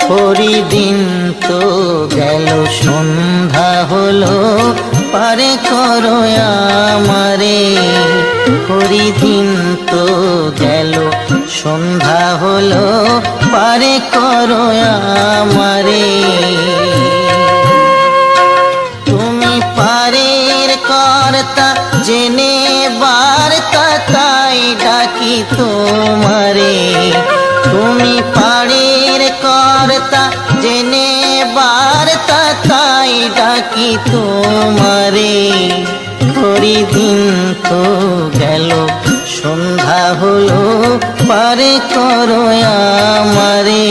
হরি দিন তো গেল সন্ধ্যা হলো পারে করো আমারে। হরি দিন তো গেল সন্ধ্যা হলো পারে করো আমারে। তুমি পারের কর্তা জেনে বার্তা তাই ডাকি তোমারে। তুমি পারের কর্তা জেনে বার্তা তাই ডাকি তোমারে। হরি দিন তো গেল সন্ধ্যা হলো পারে করো আমারে।